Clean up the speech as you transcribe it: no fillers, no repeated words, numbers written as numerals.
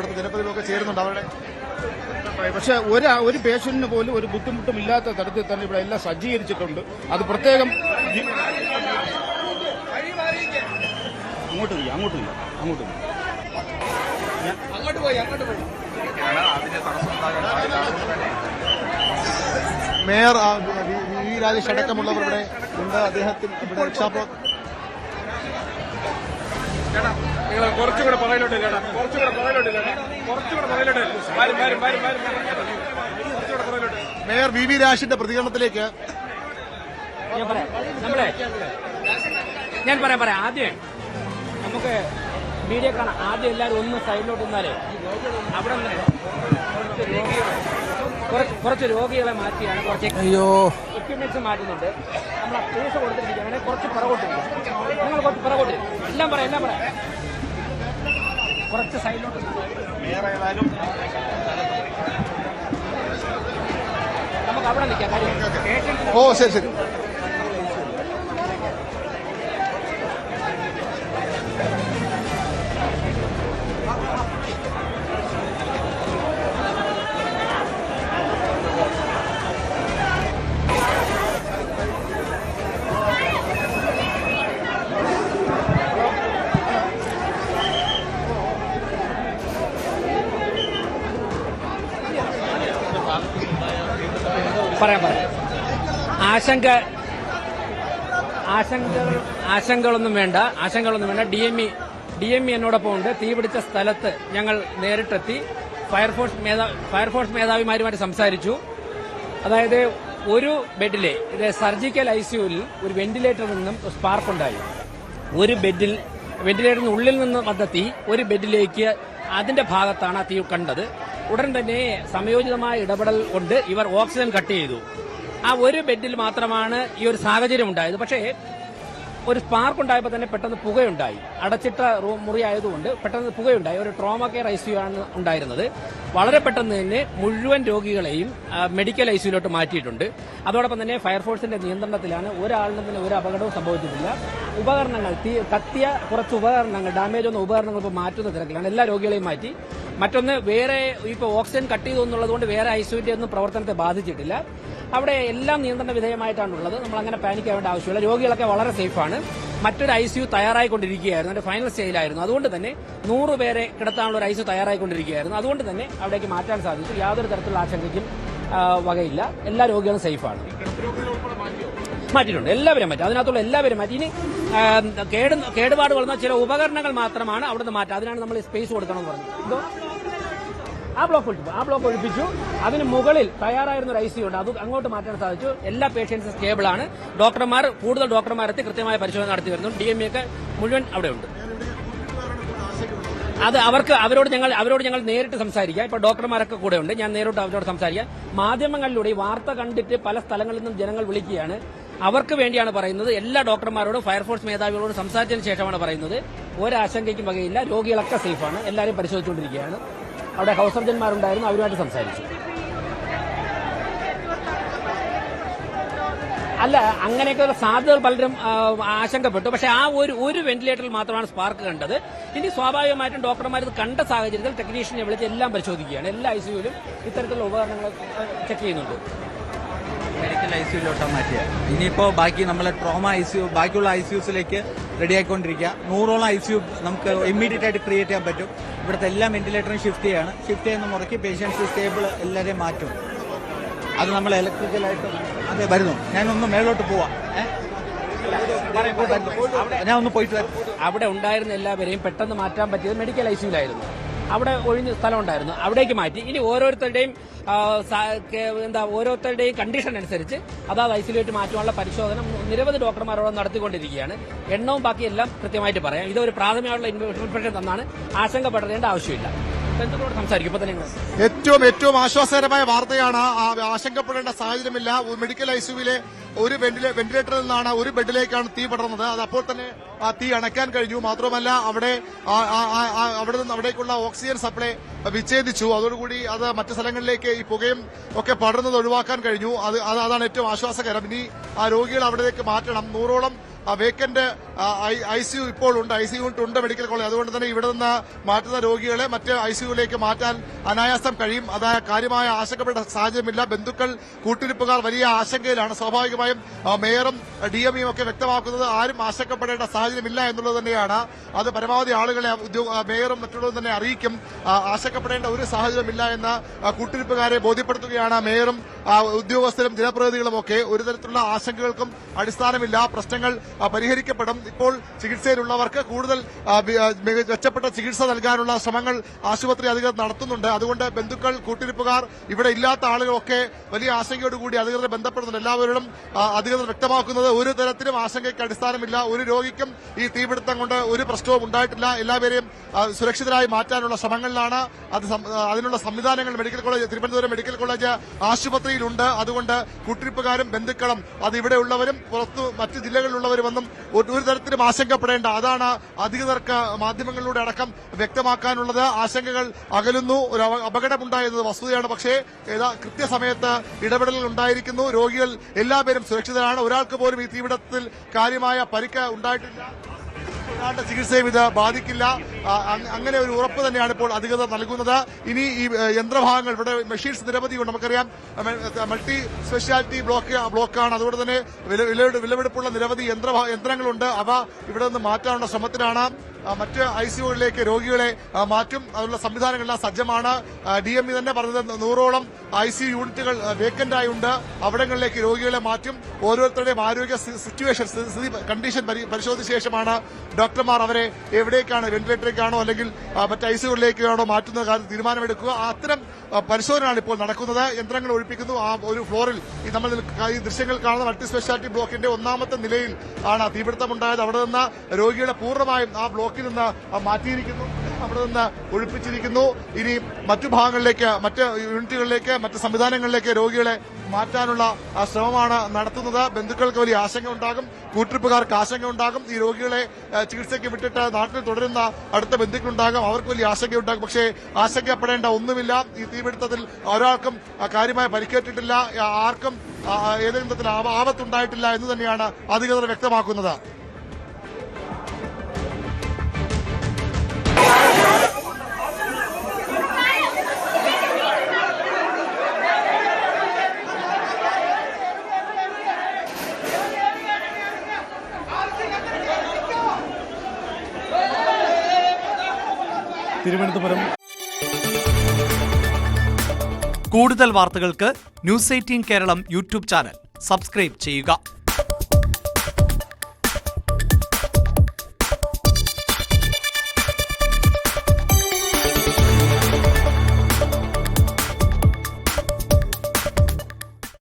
തൊട്ടടുത്ത് ജനപ്രതിനിധികളൊക്കെ ചേരുന്നുണ്ട് അവരുടെ. പക്ഷെ ഒരു പേഷ്യന്റിന് പോലും ഒരു ബുദ്ധിമുട്ടും ഇല്ലാത്ത തരത്തിൽ തന്നെ ഇവിടെ എല്ലാം സജ്ജീകരിച്ചിട്ടുണ്ട്. അത് പ്രത്യേകം അങ്ങോട്ട് മേയർ വി രാജേഷ് അടക്കമുള്ളവർ ഇവിടെ ഉണ്ട്. അദ്ദേഹത്തിന് ഇവിടെ രക്ഷാപ്രവർത്തനം കുറച്ചുകൂടെ പറയിലോട്ട് മേയർ വി രാജേഷിന്റെ പ്രതികരണത്തിലേക്ക് ഞാൻ പറയാം. ആദ്യം നമുക്ക് മീഡിയ കാണാം. ആദ്യം എല്ലാവരും ഒന്ന് സൈഡിലോട്ട് നിന്നാലേ അവിടെ കുറച്ച് രോഗികളെ മാറ്റിയാണ് കുറച്ച് എക്യുപ്മെന്റ്സ് മാറ്റുന്നുണ്ട്. നമ്മൾ ആ കേസ് കൊടുത്തിരിക്കുക അങ്ങനെ കുറച്ച് പിറകോട്ടിരിക്കും. നിങ്ങൾ കുറച്ച് പിറകോട്ടിരിക്കും. എല്ലാം പറയാം കുറച്ച് സൈഡിലോട്ട് നമുക്ക് അവിടെ നിൽക്കാം. കാര്യം ഓ ശരി. പറയാം. ആശങ്കകളൊന്നും വേണ്ട. DME എന്നോടൊപ്പം ഉണ്ട്. തീപിടിച്ച സ്ഥലത്ത് ഞങ്ങൾ നേരിട്ടെത്തി ഫയർഫോഴ്സ് മേധാവിമാരുമായിട്ട് സംസാരിച്ചു. അതായത് ഒരു ബെഡിലെ സർജിക്കൽ ICUവിൽ ഒരു വെന്റിലേറ്ററിൽ നിന്നും സ്പാർക്ക് ഉണ്ടായി. ഒരു വെന്റിലേറ്ററിന് ഉള്ളിൽ നിന്ന് വന്ന തീ ഒരു ബെഡിലേക്ക് അതിന്റെ ഭാഗത്താണ് ആ തീ കണ്ടത്. ഉടൻ തന്നെ സമയോചിതമായ ഇടപെടൽ കൊണ്ട് ഇവർ ഓക്സിജൻ കട്ട് ചെയ്തു. ആ ഒരു ബെഡിൽ മാത്രമാണ് ഈ ഒരു സാഹചര്യം ഉണ്ടായത്. പക്ഷേ ഒരു സ്പാർക്ക് ഉണ്ടായപ്പോൾ തന്നെ പെട്ടെന്ന് പുകയുണ്ടായി. അടച്ചിട്ട മുറി ആയതുകൊണ്ട് പെട്ടെന്ന് പുകയുണ്ടായി. ഒരു ട്രോമ കെയർ ICU ആണ് ഉണ്ടായിരുന്നത്. വളരെ പെട്ടെന്ന് തന്നെ മുഴുവൻ രോഗികളെയും മെഡിക്കൽ ICUവിലോട്ട് മാറ്റിയിട്ടുണ്ട്. അതോടൊപ്പം തന്നെ ഫയർഫോഴ്സിന്റെ നിയന്ത്രണത്തിലാണ്. ഒരാളിനും തന്നെ ഒരു അപകടവും സംഭവിച്ചിട്ടില്ല. ഉപകരണങ്ങൾ കത്തിയ കുറച്ച് ഉപകരണങ്ങൾ, ഡാമേജ് വന്ന ഉപകരണങ്ങൾ ഇപ്പോൾ മാറ്റുന്ന തിരക്കിലാണ്. എല്ലാ രോഗികളെയും മാറ്റി. മറ്റൊന്ന് വേറെ ഇപ്പോൾ ഓക്സിജൻ കട്ട് ചെയ്തു എന്നുള്ളതുകൊണ്ട് വേറെ ICUവിന്റെ ഒന്നും പ്രവർത്തനത്തെ ബാധിച്ചിട്ടില്ല. അവിടെ എല്ലാം നിയന്ത്രണ വിധേയമായിട്ടാണുള്ളത്. നമ്മൾ അങ്ങനെ പാനിക് ആവേണ്ട ആവശ്യമില്ല. രോഗികളൊക്കെ വളരെ സേഫാണ്. മറ്റൊരു ICU തയ്യാറായിക്കൊണ്ടിരിക്കുകയായിരുന്നു. അതിന്റെ ഫൈനൽ സ്റ്റേജിലായിരുന്നു. അതുകൊണ്ട് തന്നെ 100 പേരെ കിടത്താനുള്ള ഒരു ICU തയ്യാറായിക്കൊണ്ടിരിക്കുകയായിരുന്നു. അതുകൊണ്ട് തന്നെ അവിടേക്ക് മാറ്റാൻ സാധിച്ചു. യാതൊരു തരത്തിലുള്ള ആശങ്കയ്ക്കും വകയില്ല. എല്ലാ രോഗികളും സേഫാണ്. മാറ്റിയിട്ടുണ്ട്. എല്ലാവരും മാറ്റി. അതിനകത്തുള്ള എല്ലാവരും മാറ്റി. ഇനി കേടുപാട് വളർന്ന ചില ഉപകരണങ്ങൾ മാത്രമാണ് അവിടുന്ന് മാറ്റുക. അതിനാണ് നമ്മൾ സ്പേസ് കൊടുക്കണമെന്ന് പറഞ്ഞു. എന്തോ ആ ബ്ലോക്ക് ഒഴിപ്പിച്ചു. അതിന് മുകളിൽ തയ്യാറായിരുന്ന ഒരു ICU ഉണ്ട്. അത് അങ്ങോട്ട് മാറ്റാൻ സാധിച്ചു. എല്ലാ പേഷ്യൻസും സ്റ്റേബിളാണ്. കൂടുതൽ ഡോക്ടർമാരെത്തി കൃത്യമായ പരിശോധന നടത്തി വരുന്നു. DME ഒക്കെ മുഴുവൻ അവിടെ ഉണ്ട്. അത് അവരോട് ഞങ്ങൾ നേരിട്ട് സംസാരിക്കാം. ഇപ്പൊ ഡോക്ടർമാരൊക്കെ കൂടെ ഉണ്ട്. ഞാൻ നേരിട്ട് അവരോട് സംസാരിക്കാം. മാധ്യമങ്ങളിലൂടെ ഈ വാർത്ത കണ്ടിട്ട് പല സ്ഥലങ്ങളിൽ നിന്നും ജനങ്ങൾ വിളിക്കുകയാണ്. അവർക്ക് വേണ്ടിയാണ് പറയുന്നത്. എല്ലാ ഡോക്ടർമാരോടും ഫയർഫോഴ്സ് മേധാവികളോടും സംസാരിച്ചതിന് ശേഷമാണ് പറയുന്നത്. ഒരാശങ്കയ്ക്കും വകയില്ല. രോഗികളൊക്കെ സേഫാണ്. എല്ലാവരും പരിശോധിച്ചുകൊണ്ടിരിക്കുകയാണ്. അവിടെ ഹൌസ് സർജന്മാരുണ്ടായിരുന്നു. അവരുമായിട്ട് സംസാരിച്ചു. അല്ല, അങ്ങനെയൊക്കെയുള്ള സാധ്യതകൾ പലരും ആശങ്കപ്പെട്ടു. പക്ഷെ ആ ഒരു വെന്റിലേറ്ററിൽ മാത്രമാണ് സ്പാർക്ക് കണ്ടത്. ഇനി സ്വാഭാവികമായിട്ടും ഡോക്ടർമാർ ഇത് കണ്ട സാഹചര്യത്തിൽ ടെക്നീഷ്യനെ വിളിച്ച് എല്ലാം പരിശോധിക്കുകയാണ്. എല്ലാ ICUവിലും ഇത്തരത്തിലുള്ള ഉപകരണങ്ങൾ ചെക്ക് ചെയ്യുന്നുണ്ട്. മെഡിക്കൽ ICUവിലോട്ടാണ് മാറ്റിയത്. ഇനിയിപ്പോ ബാക്കി നമ്മളെ ട്രോമ ICU ബാക്കിയുള്ള ICUസിലേക്ക് റെഡിയായിക്കൊണ്ടിരിക്കുക. 100ഓളം ICU നമുക്ക് ഇമ്മീഡിയറ്റ് ആയിട്ട് ക്രിയേറ്റ് ചെയ്യാൻ പറ്റും. ഇവിടുത്തെ എല്ലാ വെന്റിലേറ്ററും ഷിഫ്റ്റ് ചെയ്യുന്ന മുറയ്ക്ക് പേഷ്യൻസ് സ്റ്റേബിൾ എല്ലാവരെയും മാറ്റും. അത് നമ്മൾ ഇലക്ട്രിക്കലായിട്ട് അതെ വരുന്നു. ഞാനൊന്ന് മേലോട്ട് പോവാം. ഞാൻ ഒന്ന് പോയിട്ട് വരാം. അവിടെ ഉണ്ടായിരുന്ന എല്ലാവരെയും പെട്ടെന്ന് മാറ്റാൻ പറ്റിയത് മെഡിക്കൽ ICUവിലായിരുന്നു. അവിടെ ഒഴിഞ്ഞ സ്ഥലം ഉണ്ടായിരുന്നു. അവിടേക്ക് മാറ്റി. ഇനി ഓരോരുത്തരുടെയും കണ്ടീഷൻ അനുസരിച്ച് അതാത് ICUവിലേക്ക് മാറ്റാനുള്ള പരിശോധന നിരവധി ഡോക്ടർമാരോട് നടത്തിക്കൊണ്ടിരിക്കുകയാണ്. എണ്ണവും ബാക്കിയെല്ലാം കൃത്യമായിട്ട് പറയാം. ഇതൊരു പ്രാഥമികമായുള്ള ഇൻഫർമേഷൻ തന്നാണ്. ആശങ്കപ്പെടേണ്ട ആവശ്യമില്ല. സംസാരിക്കും. ഇപ്പൊ തന്നെ ഏറ്റവും ആശ്വാസകരമായ വാർത്തയാണ്. ആശങ്കപ്പെടേണ്ട സാഹചര്യമില്ല. മെഡിക്കൽ ICUവിലെ ഒരു വെന്റിലേറ്ററിൽ നിന്നാണ് ഒരു ബെഡിലേക്കാണ് തീ പടർന്നത്. അത് അപ്പോൾ തന്നെ ആ തീ അണയ്ക്കാൻ കഴിഞ്ഞു. മാത്രമല്ല അവിടേക്കുള്ള ഓക്സിജൻ സപ്ലൈ വിച്ഛേദിച്ചു. അതോടുകൂടി അത് മറ്റു സ്ഥലങ്ങളിലേക്ക് ഈ പുകയും ഒക്കെ പടർന്നത് ഒഴിവാക്കാൻ കഴിഞ്ഞു. അതാണ് ഏറ്റവും ആശ്വാസകരം. ഇനി ആ രോഗികൾ അവിടേക്ക് മാറ്റണം. 100ഓളം വേക്കന്റ് ICU ഇപ്പോൾ ഉണ്ട്, ICU യൂണിറ്റ് ഉണ്ട് മെഡിക്കൽ കോളേജ്. അതുകൊണ്ട് തന്നെ ഇവിടെ നിന്ന് മാറ്റുന്ന രോഗികളെ മറ്റ് ICUവിലേക്ക് മാറ്റാൻ അനായാസം കഴിയും. അതായത് കാര്യമായ ആശങ്കപ്പെട്ട സാഹചര്യമില്ല. ബന്ധുക്കൾ, കൂട്ടിരിപ്പുകാർ വലിയ ആശങ്കയിലാണ്. സ്വാഭാവികമായും മേയറും DMEയും ഒക്കെ വ്യക്തമാക്കുന്നത് ആരും ആശങ്കപ്പെടേണ്ട സാഹചര്യമില്ല എന്നുള്ളത് തന്നെയാണ്. അത് പരമാവധി ആളുകളെ മേയറും മറ്റുള്ളവരും തന്നെ അറിയിക്കും. ആശങ്കപ്പെടേണ്ട ഒരു സാഹചര്യമില്ല എന്ന് കൂട്ടിരിപ്പുകാരെ ബോധ്യപ്പെടുത്തുകയാണ് മേയറും ഉദ്യോഗസ്ഥരും ജനപ്രതിനിധികളും ഒക്കെ. ഒരു തരത്തിലുള്ള ആശങ്കകൾക്കും അടിസ്ഥാനമില്ല. പ്രശ്നങ്ങൾ പരിഹരിക്കപ്പെടും. ഇപ്പോൾ ചികിത്സയിലുള്ളവർക്ക് കൂടുതൽ മെച്ചപ്പെട്ട ചികിത്സ നൽകാനുള്ള ശ്രമങ്ങൾ ആശുപത്രി അധികൃതർ നടത്തുന്നുണ്ട്. അതുകൊണ്ട് ബന്ധുക്കൾ, കൂട്ടിരിപ്പുകാർ, ഇവിടെ ഇല്ലാത്ത ആളുകളൊക്കെ വലിയ ആശങ്കയോടുകൂടി അധികൃതരെ ബന്ധപ്പെടുന്നുണ്ട്. എല്ലാവരോടും അധികൃതർ വ്യക്തമാക്കുന്നത് ഒരു തരത്തിലും ആശങ്കയ്ക്ക് അടിസ്ഥാനമില്ല. ഒരു രോഗിക്കും ഈ തീപിടുത്തം കൊണ്ട് ഒരു പ്രശ്നവും ഉണ്ടായിട്ടില്ല. എല്ലാവരെയും സുരക്ഷിതരായി മാറ്റാനുള്ള ശ്രമങ്ങളിലാണ്. അതിനുള്ള സംവിധാനങ്ങൾ തിരുവനന്തപുരം മെഡിക്കൽ കോളേജ് ആശുപത്രിയിലുണ്ട്. അതുകൊണ്ട് കൂട്ടിരിപ്പുകാരും ബന്ധുക്കളും അത് ഇവിടെയുള്ളവരും പുറത്തു മറ്റ് ജില്ലകളിലുള്ളവരുമെന്നും ഒരു തരത്തിലും ആശങ്കപ്പെടേണ്ട. അതാണ് അധികൃതർക്ക് മാധ്യമങ്ങളിലൂടെ അടക്കം വ്യക്തമാക്കാനുള്ളത്. ആശങ്കകൾ അകലുന്നു. ഒരു അപകടമുണ്ടായത് വസ്തുതയാണ്. പക്ഷേ കൃത്യസമയത്ത് ഇടപെടലുകൾ ഉണ്ടായിരിക്കുന്നു. രോഗികൾ എല്ലാവരും സുരക്ഷിതരാണ്. ഒരാൾക്ക് പോലും ഈ തീപിടുത്തത്തിൽ കാര്യമായ പരിക്ക് ഉണ്ടായിട്ടില്ല. ഒരാളുടെ ചികിത്സയും ഇത് ബാധിക്കില്ല. അങ്ങനെ ഒരു ഉറപ്പ് തന്നെയാണ് ഇപ്പോൾ അധികൃതർ നൽകുന്നത്. ഇനി ഈ യന്ത്രഭാഗങ്ങൾ, ഇവിടെ മെഷീൻസ് നിരവധിയുണ്ട്. നമുക്കറിയാം മൾട്ടി സ്പെഷ്യാലിറ്റി ബ്ലോക്കാണ്. അതുകൊണ്ട് തന്നെ വിലപിടിപ്പുള്ള നിരവധി യന്ത്രങ്ങളുണ്ട്. അവ ഇവിടെ നിന്ന് മാറ്റാനുള്ള ശ്രമത്തിലാണ്. മറ്റ് ICUകളിലേക്ക് രോഗികളെ മാറ്റും. അതിനുള്ള സംവിധാനങ്ങളെല്ലാം സജ്ജമാണ്. DME തന്നെ പറഞ്ഞത് 100ഓളം ICU യൂണിറ്റുകൾ വേക്കന്റായി ഉണ്ട്. അവിടങ്ങളിലേക്ക് രോഗികളെ മാറ്റും. ഓരോരുത്തരുടെയും ആരോഗ്യ കണ്ടീഷൻ പരിശോധിച്ച ശേഷമാണ് ഡോക്ടർമാർ അവരെ എവിടേക്കാണ്, വെന്റിലേറ്ററിലേക്കാണോ അല്ലെങ്കിൽ മറ്റ് ICUകളിലേക്കാണോ മാറ്റുന്ന കാര്യം തീരുമാനമെടുക്കുക. അത്തരം പരിശോധനയാണ് ഇപ്പോൾ നടക്കുന്നത്. യന്ത്രങ്ങൾ ഒഴിപ്പിക്കുന്നു. ആ ഒരു ഫ്ലോറിൽ നമ്മൾ ഈ ദൃശ്യങ്ങൾ കാണുന്ന മൾട്ടി സ്പെഷ്യാലിറ്റി ബ്ലോക്കിന്റെ 1ാമത്തെ നിലയിൽ ആണ് തീപിടുത്തമുണ്ടായത്. അവിടെ നിന്ന് രോഗികളെ പൂർണ്ണമായും ആ ബ്ലോക്കിൽ നിന്ന് മാറ്റിയിരിക്കുന്നു. അവിടെ നിന്ന് ഒഴിപ്പിച്ചിരിക്കുന്നു. ഇനി മറ്റു ഭാഗങ്ങളിലേക്ക്, മറ്റ് യൂണിറ്റുകളിലേക്ക്, മറ്റ് സംവിധാനങ്ങളിലേക്ക് രോഗികളെ മാറ്റാനുള്ള ശ്രമമാണ് നടത്തുന്നത്. ബന്ധുക്കൾക്ക് വലിയ ആശങ്ക ഉണ്ടാകും. കൂട്ടിരിപ്പുകാർക്ക് ആശങ്ക ഉണ്ടാകും. ഈ രോഗികളെ ചികിത്സയ്ക്ക് വിട്ടിട്ട് നാട്ടിൽ തുടരുന്ന അടുത്ത ബന്ധുക്കളുണ്ടാകും. അവർക്ക് വലിയ ആശങ്കയുണ്ടാകും. പക്ഷേ ആശങ്കപ്പെടേണ്ട ഒന്നുമില്ല. ഈ തീപിടുത്തത്തിൽ ഒരാൾക്കും കാര്യമായ പരിക്കേറ്റിട്ടില്ല. ആർക്കും ഏതെങ്കിലും തരത്തിൽ ആപത്തുണ്ടായിട്ടില്ല എന്ന് തന്നെയാണ് അധികൃതർ വ്യക്തമാക്കുന്നത്. തിരുവനന്തപുരം. കൂടുതൽ വാർത്തകൾക്ക് News 18 Keralam YouTube channel subscribe ചെയ്യുക.